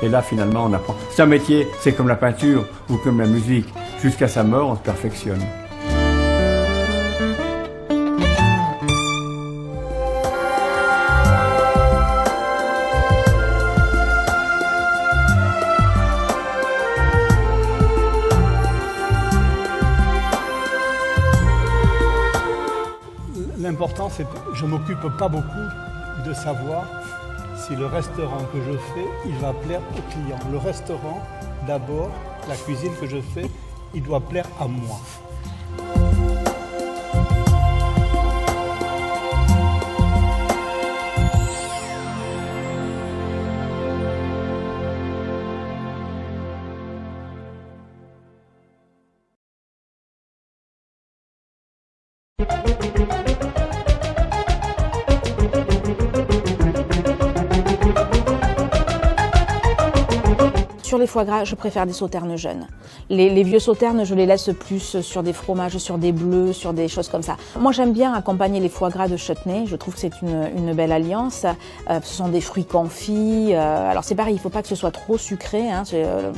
Et là, finalement, on apprend. C'est un métier, c'est comme la peinture ou comme la musique. Jusqu'à sa mort, on se perfectionne. L'important, c'est que je ne m'occupe pas beaucoup de savoir si le restaurant que je fais, il va plaire aux clients. Le restaurant, d'abord, la cuisine que je fais, il doit plaire à moi. Sur les foie gras, je préfère des sauternes jeunes. Les vieux sauternes, je les laisse plus sur des fromages, sur des bleus, sur des choses comme ça. Moi, j'aime bien accompagner les foie gras de chutney. Je trouve que c'est une belle alliance. Ce sont des fruits confits. Alors c'est pareil, il ne faut pas que ce soit trop sucré. Hein,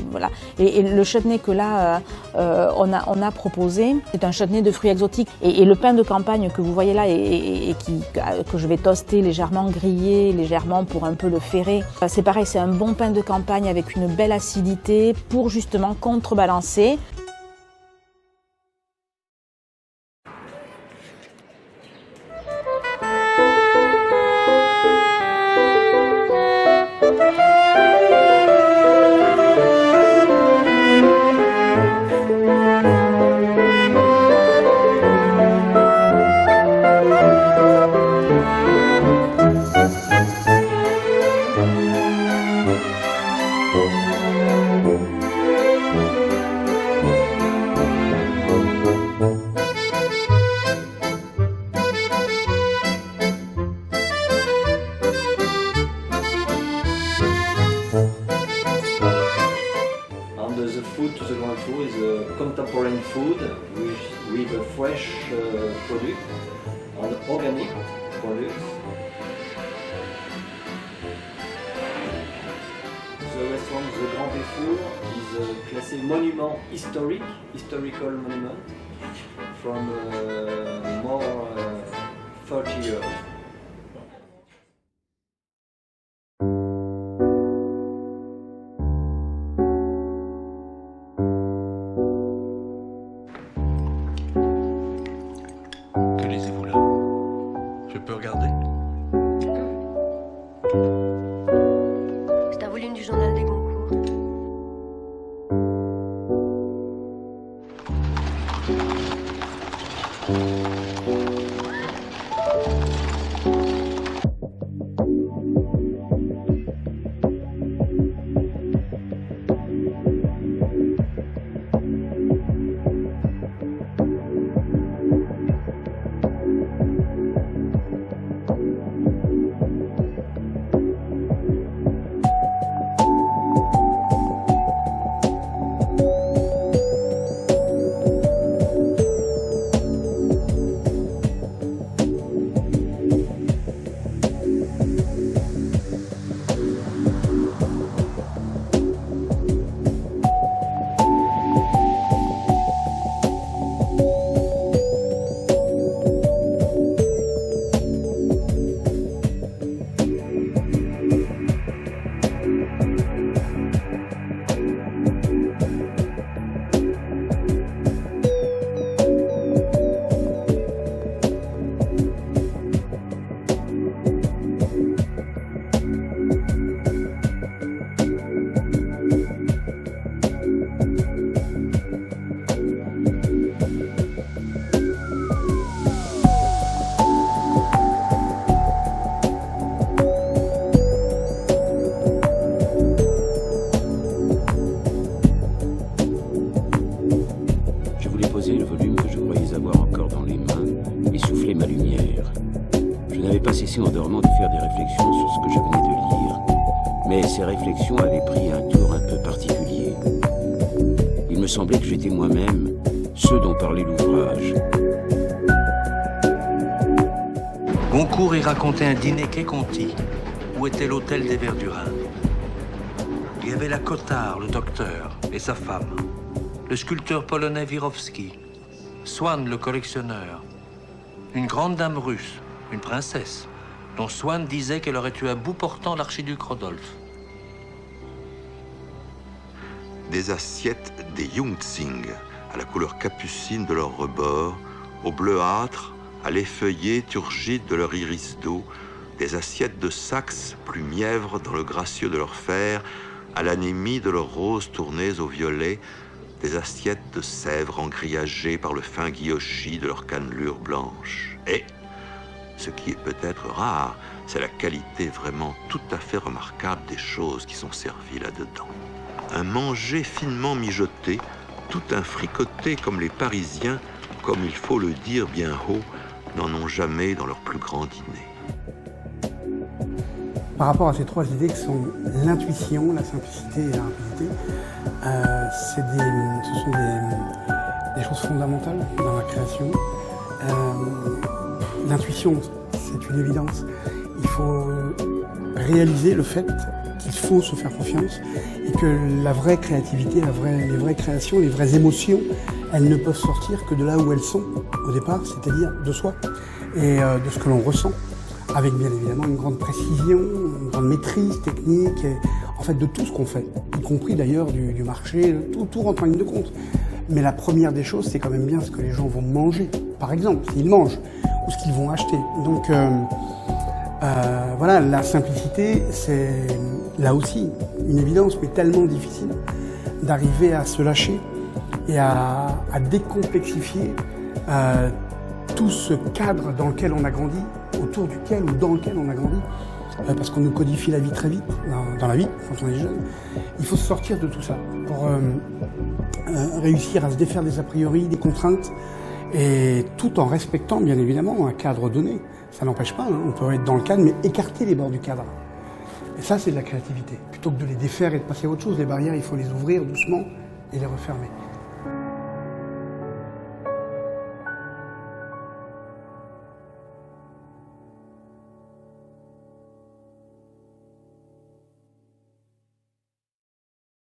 voilà. Et le chutney que là, on a proposé, c'est un chutney de fruits exotiques. Et le pain de campagne que vous voyez là que je vais toaster légèrement, griller légèrement pour un peu le ferrer. C'est pareil, c'est un bon pain de campagne avec une belle acidité pour justement contrebalancer. The food to the Grand Tour is a contemporary food with a fresh product and organic products. The restaurant The Grand Péfour is classé monument historical monument from more 30 years. Que lisez-vous là? Je peux regarder? C'est un volume du journal des Goncourt. Mais ces réflexions avaient pris un tour un peu particulier. Il me semblait que j'étais moi-même ce dont parlait l'ouvrage. Goncourt y racontait un dîner quai Conti, où était l'hôtel des Verdurins. Il y avait la Cottard, le docteur, et sa femme, le sculpteur polonais Wirowski, Swann, le collectionneur, une grande dame russe, une princesse, dont Swann disait qu'elle aurait eu à bout portant l'archiduc Rodolphe. Des assiettes des Jungtsing, à la couleur capucine de leur rebord, au bleuâtre, à l'effeuillé turgide de leur iris d'eau, des assiettes de Saxe, plus mièvres dans le gracieux de leur fer, à l'anémie de leurs roses tournées au violet, des assiettes de Sèvres engrillagées par le fin guillochi de leur cannelure blanche. Et, ce qui est peut-être rare, c'est la qualité vraiment tout à fait remarquable des choses qui sont servies là-dedans. Un manger finement mijoté, tout un fricoté comme les Parisiens, comme il faut le dire bien haut, n'en ont jamais dans leur plus grand dîner. Par rapport à ces trois idées que sont l'intuition, la simplicité et la rapidité, ce sont des choses fondamentales dans la création. L'intuition, c'est une évidence. Il faut réaliser le fait qu'il faut se faire confiance et que la vraie créativité, les vraies créations, les vraies émotions, elles ne peuvent sortir que de là où elles sont au départ, c'est-à-dire de soi et de ce que l'on ressent, avec bien évidemment une grande précision, une grande maîtrise technique, et, en fait de tout ce qu'on fait, y compris d'ailleurs du marché, tout rentre en ligne de compte. Mais la première des choses, c'est quand même bien ce que les gens vont manger, par exemple, s'ils mangent, ou ce qu'ils vont acheter. Donc voilà, la simplicité, c'est là aussi une évidence, mais tellement difficile d'arriver à se lâcher et à décomplexifier tout ce cadre dans lequel on a grandi, autour duquel ou dans lequel on a grandi, parce qu'on nous codifie la vie très vite, dans la vie, quand on est jeune. Il faut se sortir de tout ça pour réussir à se défaire des a priori, des contraintes, et tout en respectant bien évidemment un cadre donné. Ça n'empêche pas, on peut être dans le cadre, mais écarter les bords du cadre. Et ça, c'est de la créativité. Plutôt que de les défaire et de passer à autre chose, les barrières, il faut les ouvrir doucement et les refermer.